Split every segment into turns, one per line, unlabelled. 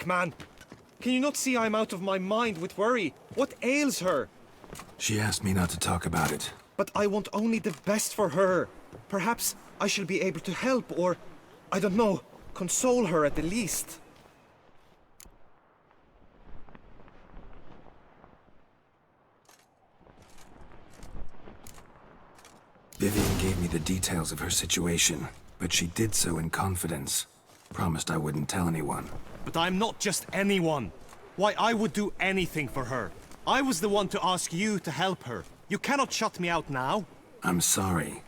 Come on. Can you not see I'm out of my mind with worry? What ails her?
She asked me not to talk about it.
But I want only the best for her. Perhaps I shall be able to help or, I don't know, console her at the least.
Vivian gave me the details of her situation, but she did so in confidence. Promised I wouldn't tell anyone.
But I'm not just anyone. Why, I would do anything for her. I was the one to ask you to help her. You cannot shut me out now.
I'm sorry.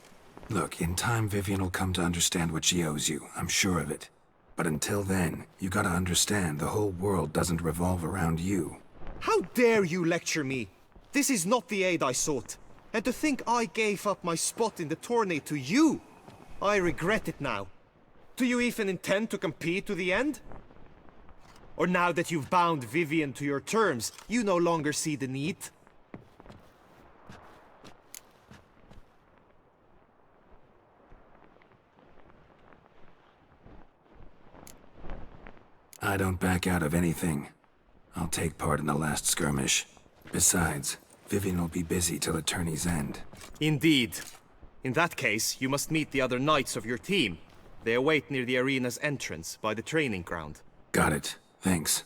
Look, in time Vivian will come to understand what she owes you. I'm sure of it. But until then, you gotta understand the whole world doesn't revolve around you.
How dare you lecture me? This is not the aid I sought. And to think I gave up my spot in the tourney to you! I regret it now. Do you even intend to compete to the end? Or now that you've bound Vivian to your terms, you no longer see the need?
I don't back out of anything. I'll take part in the last skirmish. Besides, Vivian will be busy till the tourney's end.
Indeed. In that case, you must meet the other knights of your team. They await near the arena's entrance, by the training ground.
Got it. Thanks.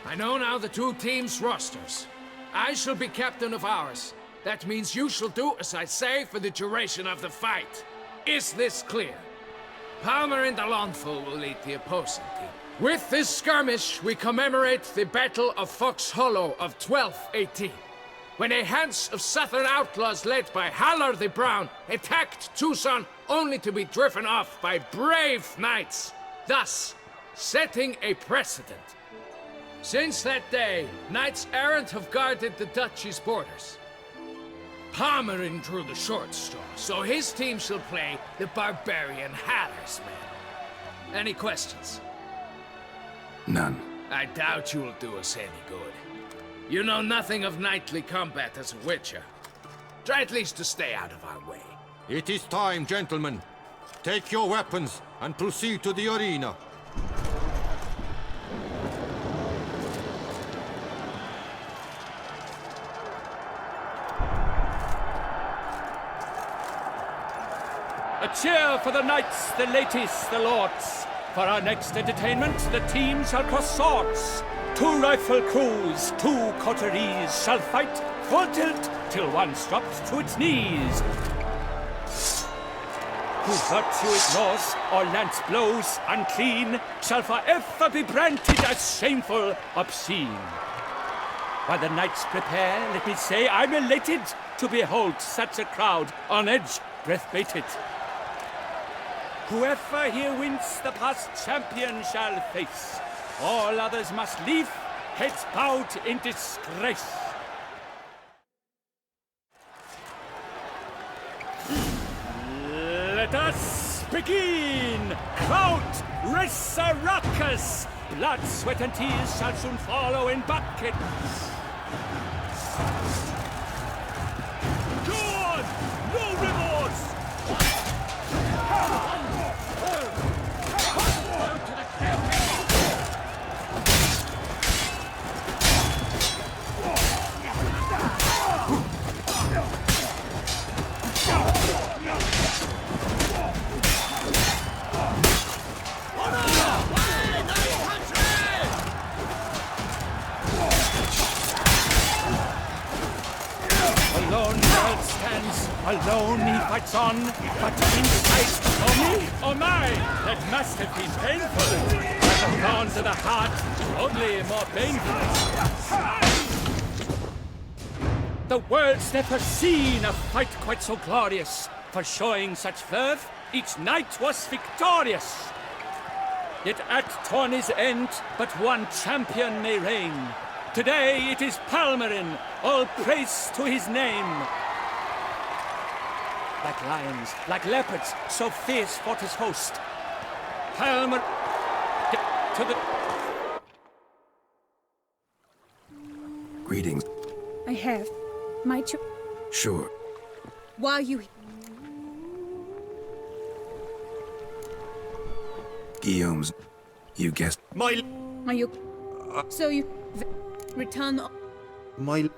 I know now the two teams' rosters. I shall be captain of ours. That means you shall do as I say for the duration of the fight. Is this clear? Palmer and Alonful will lead the opposing team. With this skirmish, we commemorate the Battle of Fox Hollow of 1218, when a Hans of Southern outlaws led by Halar the Brown attacked Tucson only to be driven off by brave knights, thus setting a precedent. Since that day, knights errant have guarded the duchy's borders. Palmerin drew the short straw, so his team shall play the barbarian Halar's men. Any questions?
None.
I doubt you will do us any good. You know nothing of knightly combat as a witcher. Try at least to stay out of our way.
It is time, gentlemen. Take your weapons and proceed to the arena.
A cheer for the knights, the ladies, the lords. For our next entertainment, the team shall cross swords. Two rifle crews, two coteries shall fight full tilt till one's dropped to its knees. Who virtue ignores or lance blows unclean shall forever be branded as shameful, obscene. While the knights prepare, let me say I'm elated to behold such a crowd on edge, breath baited. Whoever here wins the past champion shall face. All others must leave, heads bowed in disgrace. Let us begin! Crowd, raise a ruckus! Blood, sweat, and tears shall soon follow in buckets. Go on! No remorse! Alone Geralt stands, alone he fights on, but inside, oh me, oh my, that must have been painful. But the thorns of the heart, only more painful. The world's never seen a fight quite so glorious. For showing such verve, each knight was victorious. Yet at tourney's end, but one champion may reign. Today it is Palmerin, all praise to his name. Like lions, like leopards, so fierce fought his host. Palmer... to the...
Greetings.
I have my
Sure.
Why are you...
Guillaume's... You guessed...
My...
Are you... So you... Return the...
My...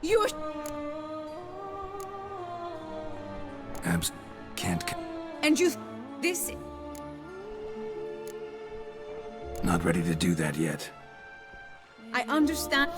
You're...
Abs... Can't...
And you... This...
Not ready to do that yet.
I understand...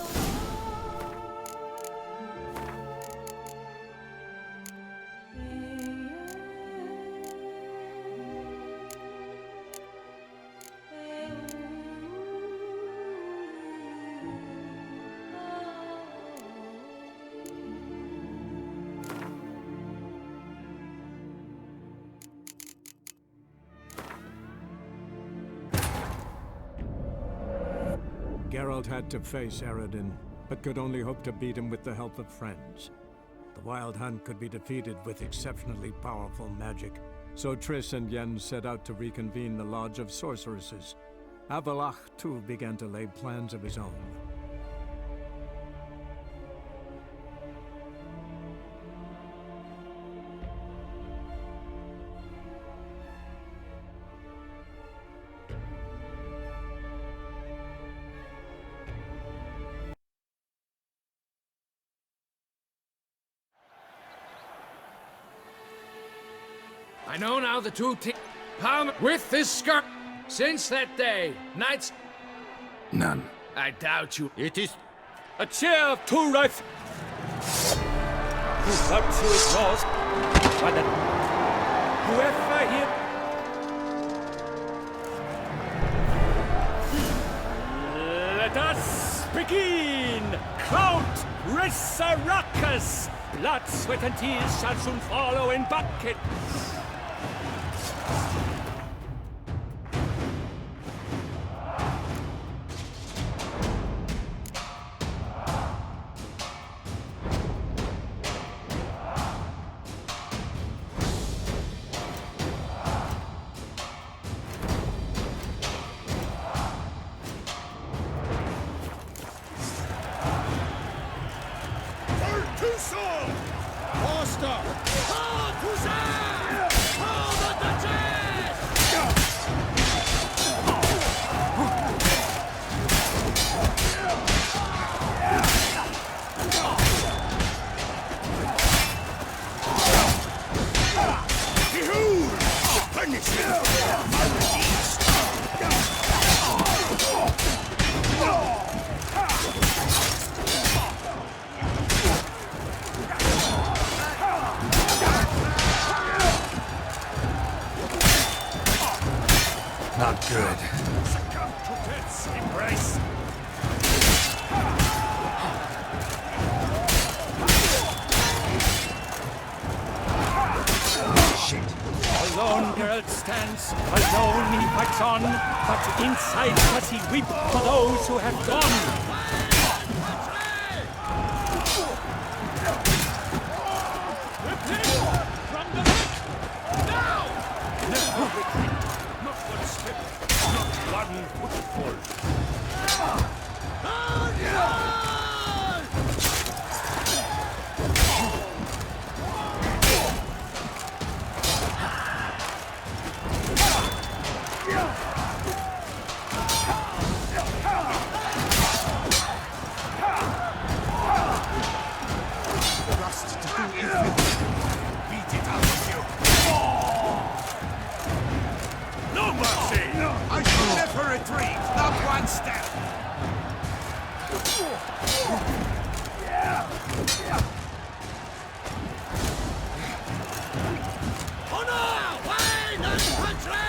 Geralt had to face Eredin, but could only hope to beat him with the help of friends. The Wild Hunt could be defeated with exceptionally powerful magic, so Triss and Yen set out to reconvene the Lodge of Sorceresses. Avalach, too, began to lay plans of his own.
I know now the two teams... With this skirt! Since that day, knights...
None.
I doubt you.
It is...
A chair of two rifles. Who virtue is lost, by the... Whoever here... Let us begin! Count Rissaracus! Blood, sweat, and tears shall soon follow in buckets.
Not good.
Succumb to death's embrace. Alone Geralt stands, alone he fights on, but inside does he weep for those who have gone. From the back! Now! Never retreat, not one step, not one footfall. No mercy! I shall never retreat, not one step! Honor! Wine and country!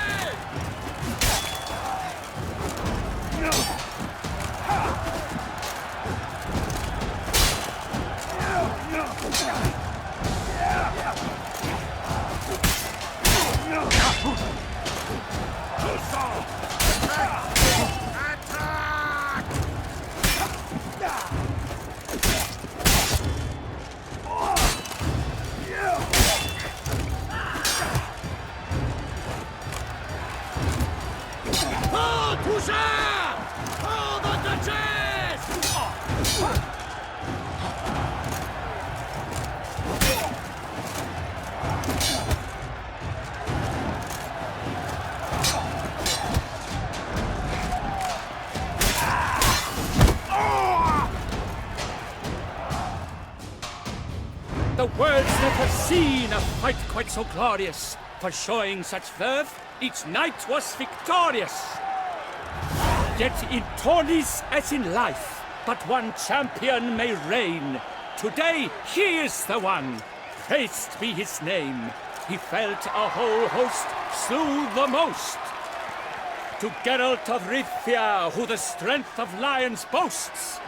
The world's never seen a fight quite so glorious. For showing such verve, each knight was victorious. Yet in tourneys as in life, but one champion may reign. Today, he is the one. Praised be his name. He felt a whole host, slew the most. To Geralt of Rivia, who the strength of lions boasts.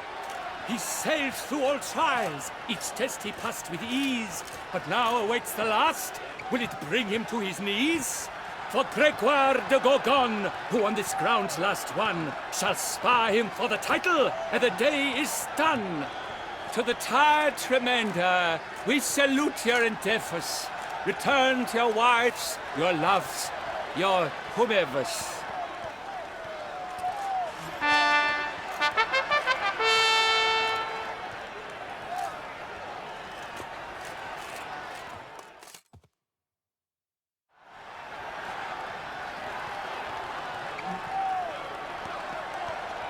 He sailed through all trials, each test he passed with ease. But now awaits the last. Will it bring him to his knees? For Gregoire de Gorgon, who on this ground last won, shall spar him for the title, and the day is done. To the tired remainder, we salute your endeavors. Return to your wives, your loves, your whomevers.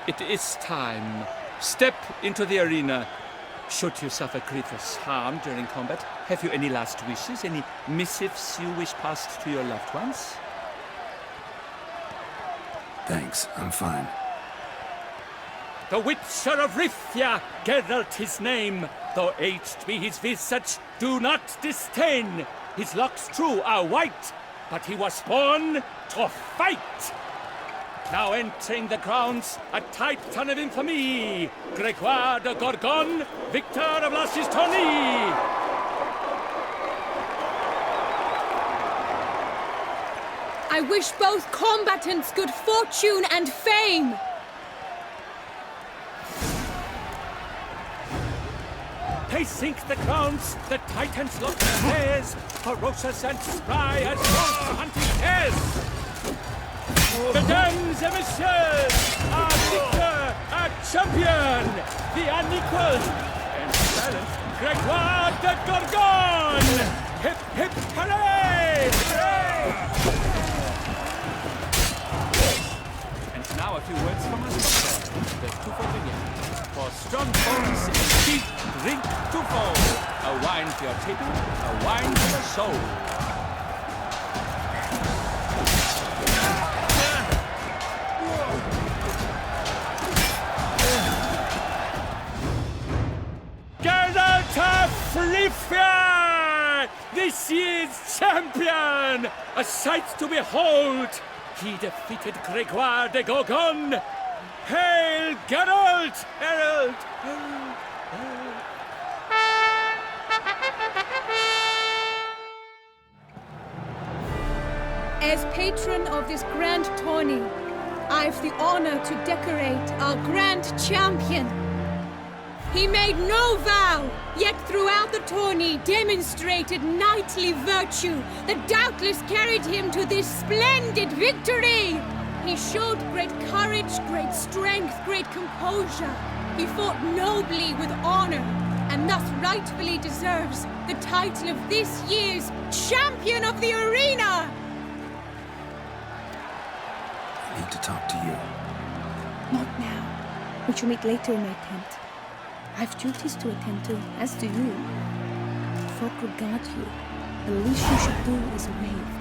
It is time. Step into the arena. Should you suffer grievous harm during combat, have you any last wishes, any missives you wish passed to your loved ones?
Thanks, I'm fine.
The Witcher of Rivia, Geralt his name. Though aged be his visage, do not disdain. His locks true are white, but he was born to fight. Now entering the grounds, a titan of infamy, Gregoire de Gorgon, victor of Lasses tourney.
I wish both combatants good fortune and fame.
They sink the grounds, the titans look theirs, ferocious and spry as most hunting hares. Mesdames et messieurs, our victor, our champion, the unequaled and silent Gregoire de Gorgon! Hip, hip, hooray! And now a few words from us, Doctor. There's two for Virginia. For strong bones, deep drink to full. A wine for your table, a wine for the soul. Rivia! This year's champion! A sight to behold! He defeated Gregoire de Gorgon! Hail Geralt! Herald! Herald! Herald!
As patron of this grand tourney, I've the honor to decorate our grand champion. He made no vow, yet throughout the tourney demonstrated knightly virtue that doubtless carried him to this splendid victory. He showed great courage, great strength, great composure. He fought nobly with honor, and thus rightfully deserves the title of this year's Champion of the Arena!
I need to talk to you.
Not now. We shall meet later in my tent. I've duties to attend to, as do you. Folk regard you. The least you should do is wave.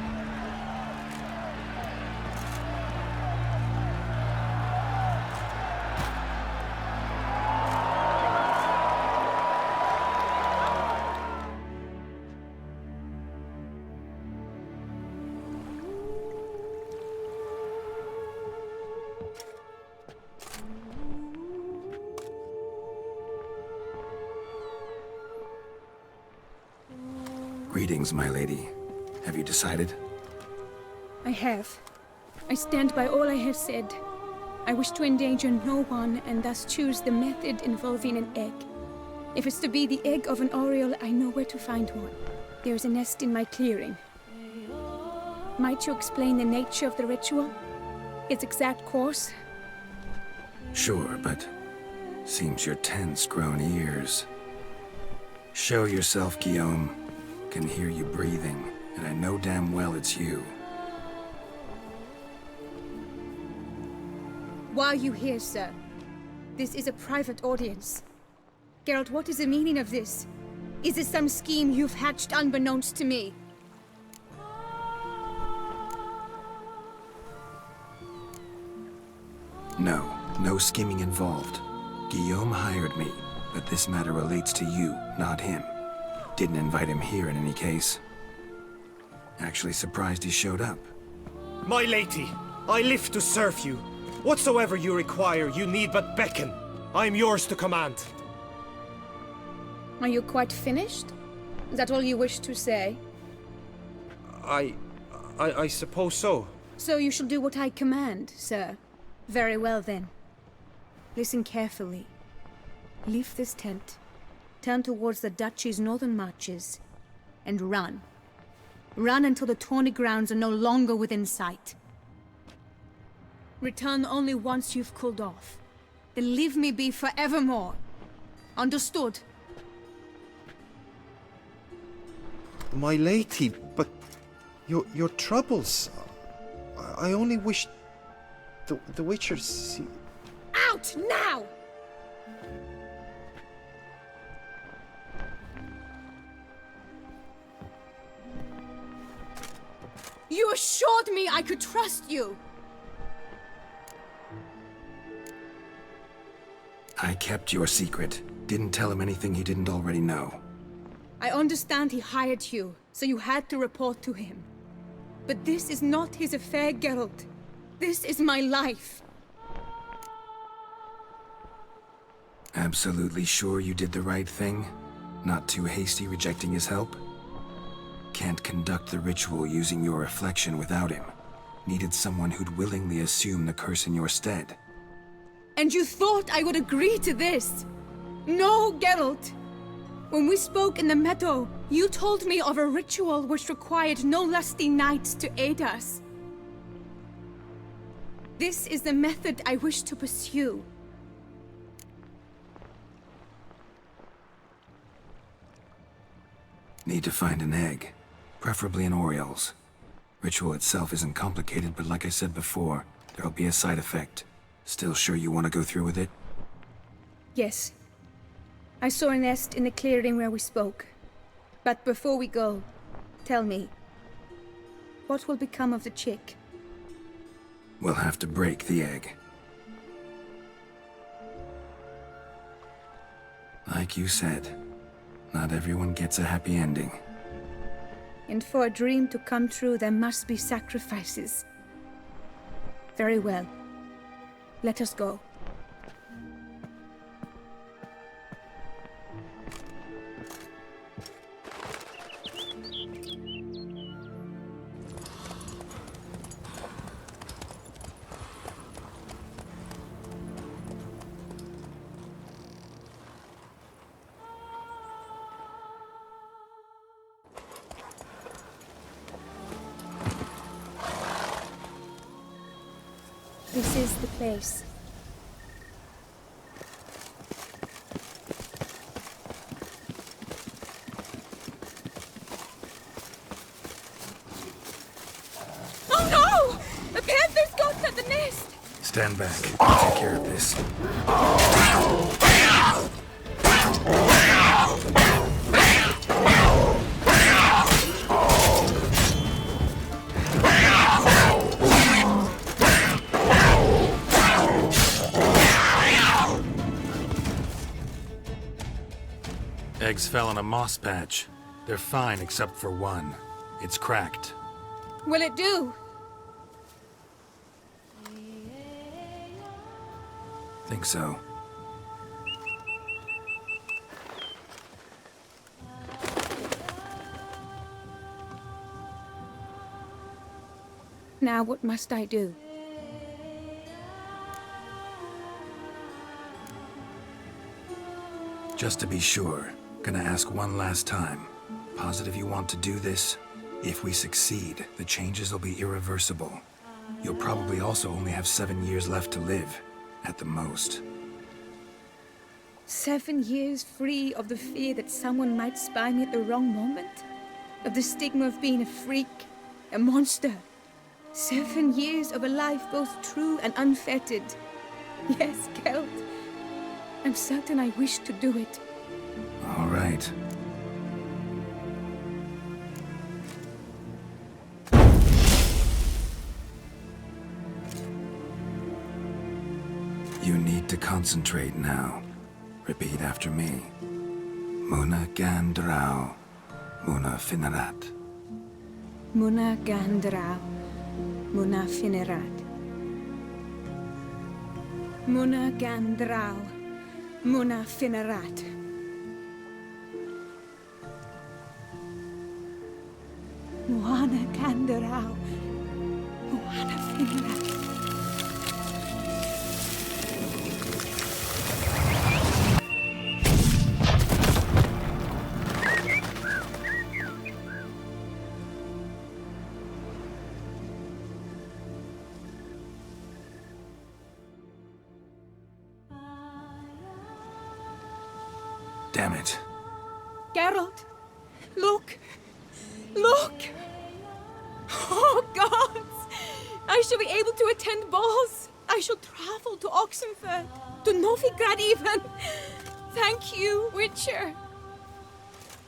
Greetings, my lady. Have you decided?
I have. I stand by all I have said. I wish to endanger no one and thus choose the method involving an egg. If it's to be the egg of an oriole, I know where to find one. There's a nest in my clearing. Might you explain the nature of the ritual? Its exact course?
Sure, but seems you're tense, grown ears. Show yourself, Guillaume. Can hear you breathing, and I know damn well it's you.
Why are you here, sir? This is a private audience. Geralt, what is the meaning of this? Is it some scheme you've hatched unbeknownst to me?
No, no scheming involved. Guillaume hired me, but this matter relates to you, not him. Didn't invite him here in any case. Actually surprised he showed up.
My lady, I live to serve you. Whatsoever you require, you need but beckon. I am yours to command.
Are you quite finished? Is that all you wish to say?
I suppose so.
So you shall do what I command, sir. Very well then. Listen carefully. Leave this tent, turn towards the duchy's northern marches, and run. Run until the Tawny grounds are no longer within sight. Return only once you've cooled off. Then leave me be forevermore. Understood?
My lady, but your troubles. I only wish the Witcher see.
Out now! You assured me I could trust you!
I kept your secret. Didn't tell him anything he didn't already know.
I understand he hired you, so you had to report to him. But this is not his affair, Geralt. This is my life.
Absolutely sure you did the right thing? Not too hasty rejecting his help? Can't conduct the ritual using your reflection without him. Needed someone who'd willingly assume the curse in your stead.
And you thought I would agree to this? No, Geralt. When we spoke in the meadow, you told me of a ritual which required no lusty knights to aid us. This is the method I wish to pursue.
Need to find an egg. Preferably an Oriole's. Ritual itself isn't complicated, but like I said before, there'll be a side effect. Still sure you want to go through with it?
Yes. I saw a nest in the clearing where we spoke. But before we go, tell me, what will become of the chick?
We'll have to break the egg. Like you said, not everyone gets a happy ending.
And for a dream to come true, there must be sacrifices. Very well. Let us go. This is the place. Oh no! The panther's got at the nest!
Stand back. I'll take care of this. Eggs fell in a moss patch. They're fine except for one. It's cracked.
Will it do?
Think so.
Now what must I do?
Just to be sure, gonna ask one last time. Positive you want to do this? If we succeed, the changes will be irreversible. You'll probably also only have 7 years left to live, at the most.
7 years free of the fear that someone might spy me at the wrong moment? Of the stigma of being a freak, a monster? 7 years of a life both true and unfettered. Yes, Geralt. I'm certain I wish to do it.
All right. You need to concentrate now. Repeat after me. Muna Gandrau, Muna Finerat.
Muna Gandrau, Muna Finerat. Muna Gandrau, Muna Finerat. Muana Gandrau, Muana Finerat.
Damn it.
Geralt, look! Look! Oh, gods! I shall be able to attend balls. I shall travel to Oxenfurt, to Novigrad even. Thank you, Witcher.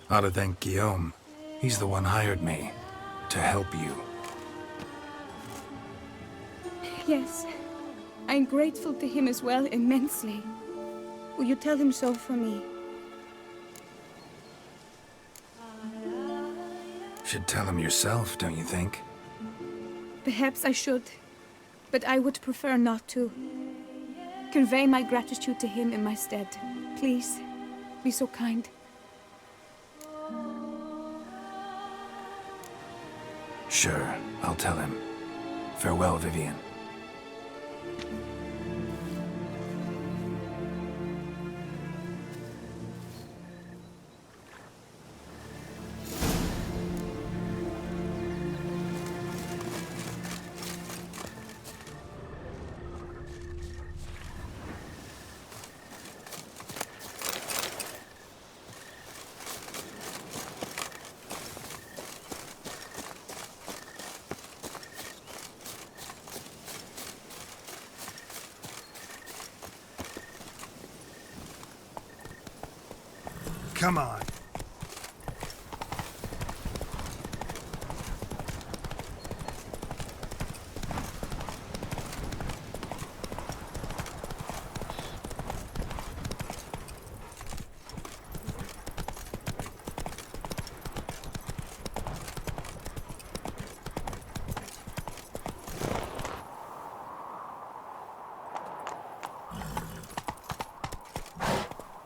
Ought to thank Guillaume. He's the one hired me to help you.
Yes, I'm grateful to him as well, immensely. Will you tell him so for me?
Should tell him yourself, don't you think?
Perhaps I should, but I would prefer not to. Convey my gratitude to him in my stead. Please, be so kind.
Sure, I'll tell him. Farewell, Vivian. Come on.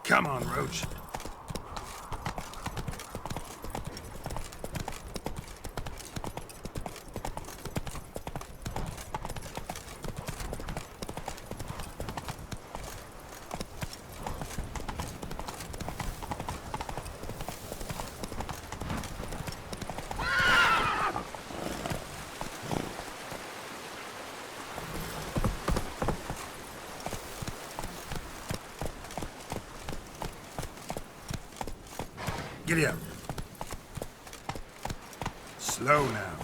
Come on, Roach. Giddy up. Slow now.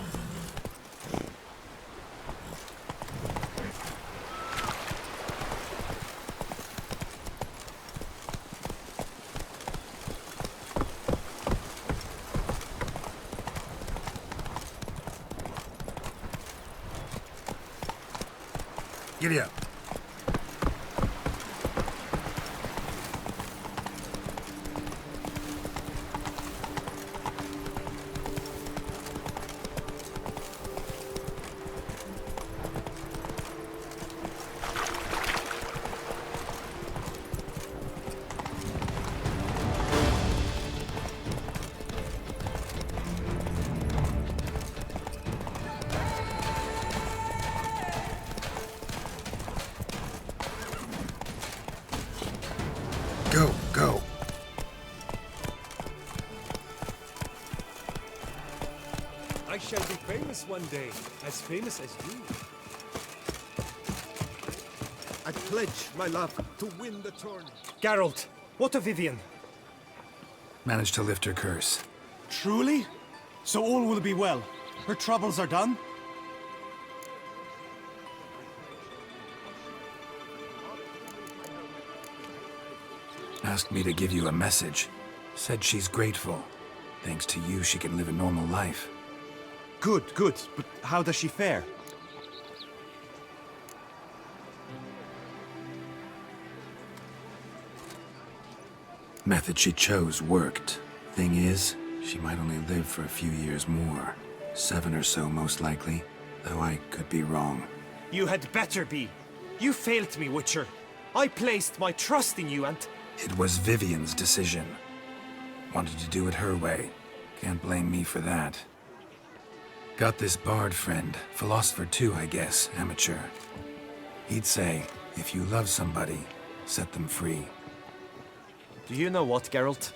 Giddy up. Go, go.
I shall be famous one day, as famous as you.
I pledge my love to win the tourney. Geralt, what of Vivian?
Managed to lift her curse.
Truly? So all will be well. Her troubles are done?
Asked me to give you a message. Said she's grateful. Thanks to you, she can live a normal life.
Good, good. But how does she fare?
Method she chose worked. Thing is, she might only live for a few years more. 7 or so, most likely. Though I could be wrong.
You had better be. You failed me, Witcher. I placed my trust in you and...
It was Vivian's decision. Wanted to do it her way. Can't blame me for that. Got this bard friend. Philosopher too, I guess. Amateur. He'd say, if you love somebody, set them free.
Do you know what, Geralt?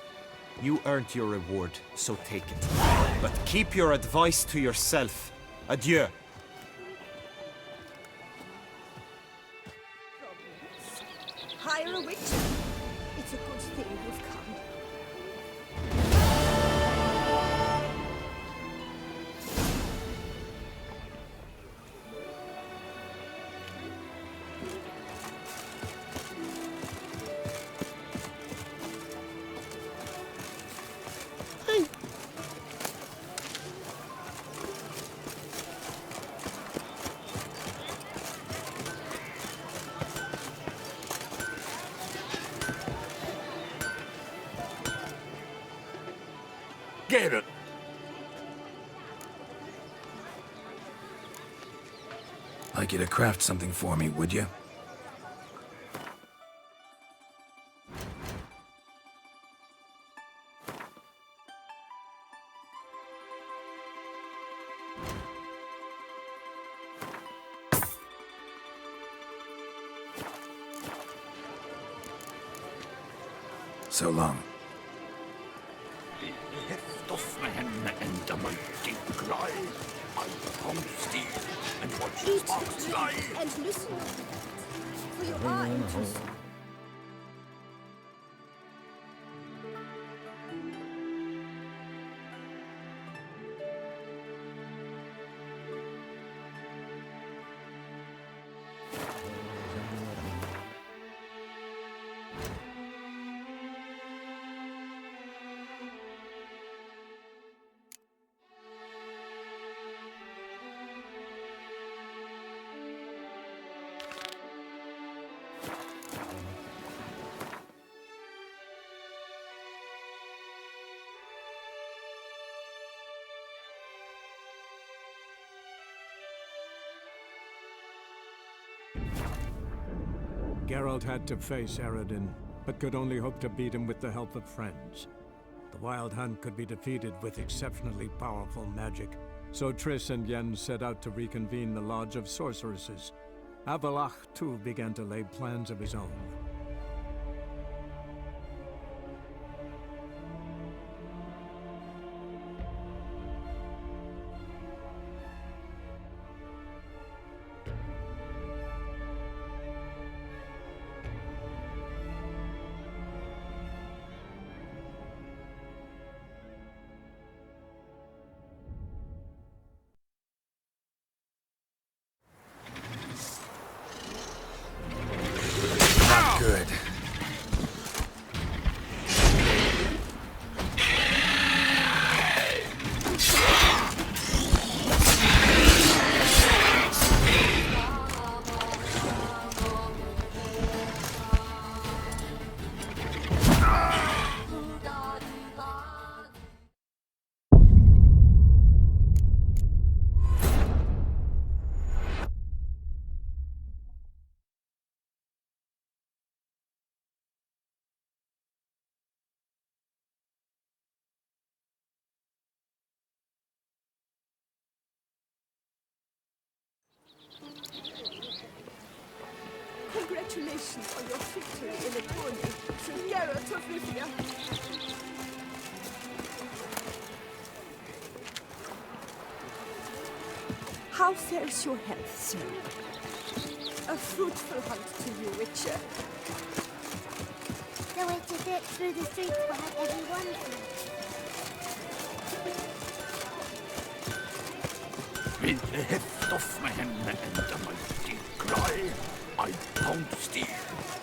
You earned your reward, so take it. But keep your advice to yourself. Adieu.
Hire a witcher. It's a good thing you've come.
Get it!
Like you to craft something for me, would you? So long.
Of man and the mighty cry. I pound steel and watch the
Eat
sparks
the
fly.
drink and listen for your are interested.
Geralt had to face Eredin, but could only hope to beat him with the help of friends. The Wild Hunt could be defeated with exceptionally powerful magic, so Triss and Yen set out to reconvene the Lodge of Sorceresses. Avalach, too, began to lay plans of his own.
Good.
Congratulations on your victory in the tourney, Sir Geralt of Rivia. How fares your health, sir? A fruitful hunt to you, Witcher.
The way to get through the streets will have everyone through.
With the heft of man and the mighty cry, I pound steel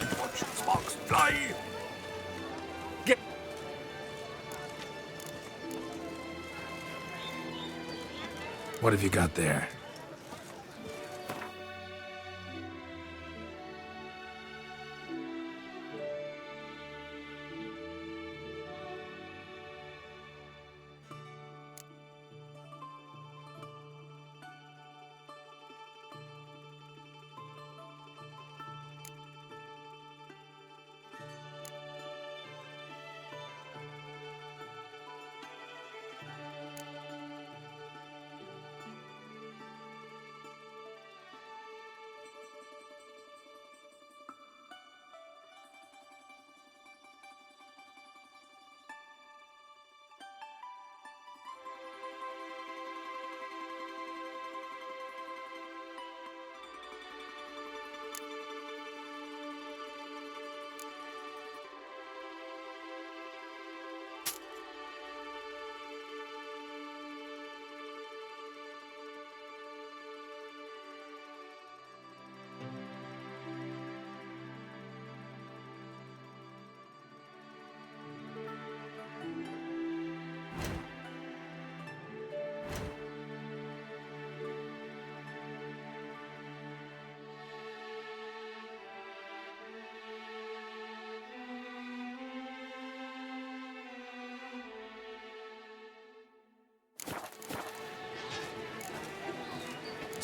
and watch sparks fly. Get.
What have you got there?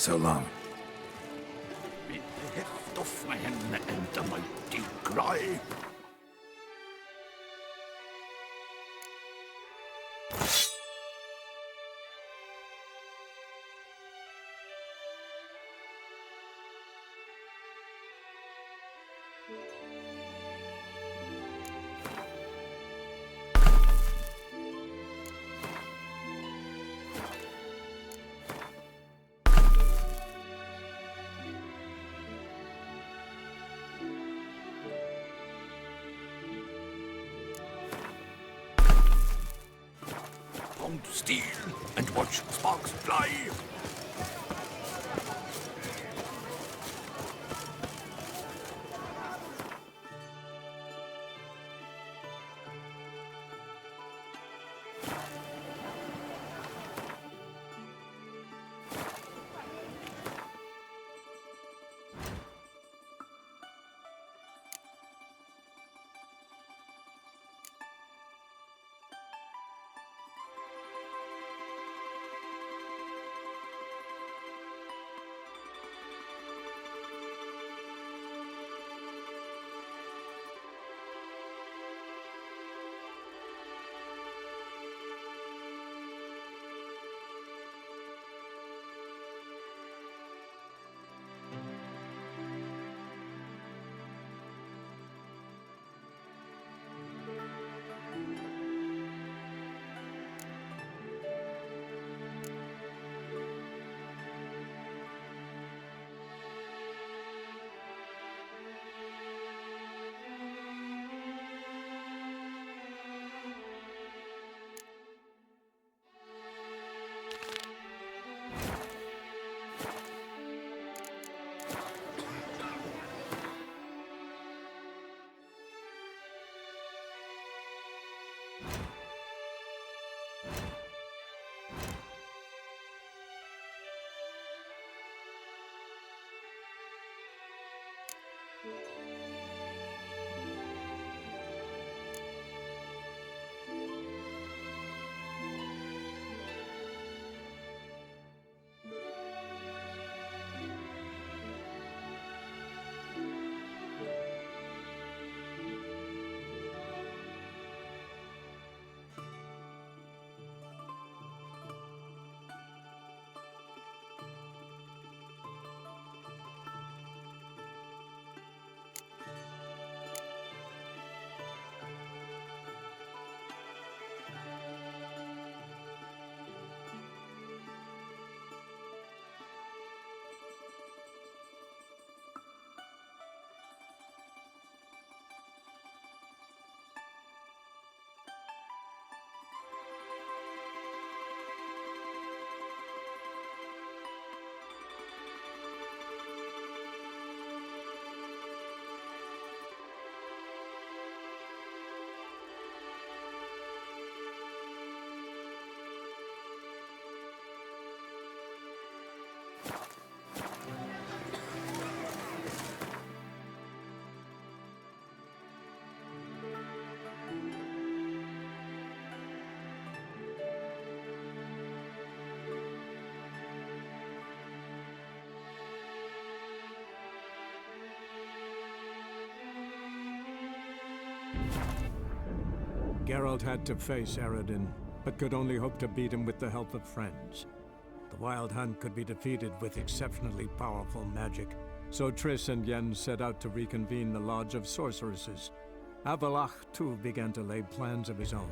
So long.
With the heft of man and the mighty cry. To steal and watch sparks fly.
Geralt had to face Eredin, but could only hope to beat him with the help of friends. The Wild Hunt could be defeated with exceptionally powerful magic, so Triss and Yen set out to reconvene the Lodge of Sorceresses. Avallac'h, too, began to lay plans of his own.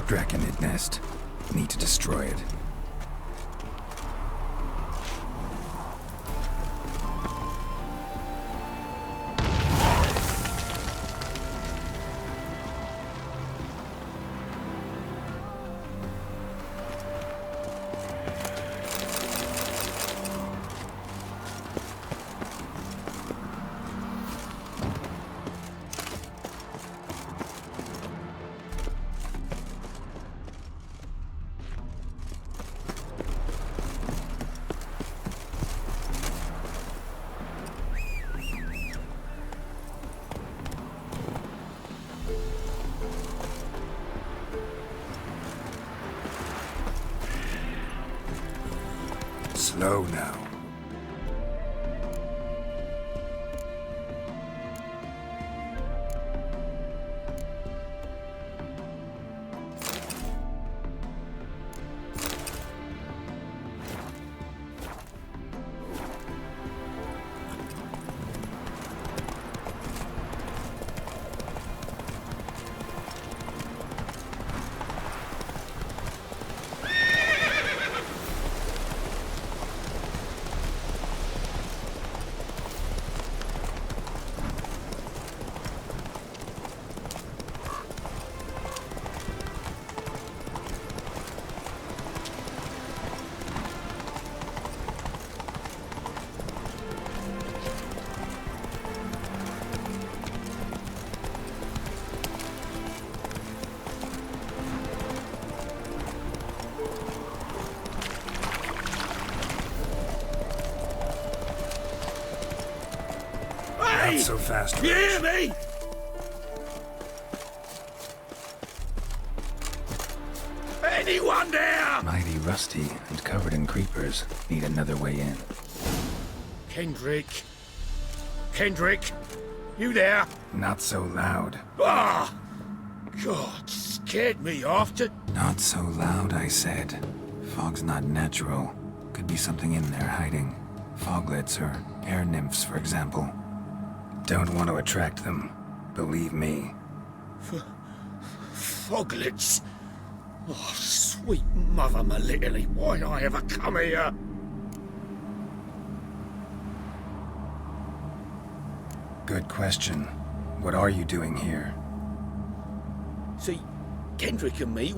Draconid nest. Need to destroy it. Slow now. Not so fast.
You hear me? Anyone there?
Mighty rusty and covered in creepers. Need another way in.
Kendrick. Kendrick, you there?
Not so loud.
Ah! God, scared me off to...
Not so loud, I said. Fog's not natural. Could be something in there hiding. Foglets or air nymphs, for example. Don't want to attract them. Believe me.
Foglets? Oh, sweet mother Malilly, why'd I ever come here?
Good question. What are you doing here?
See, Kendrick and me,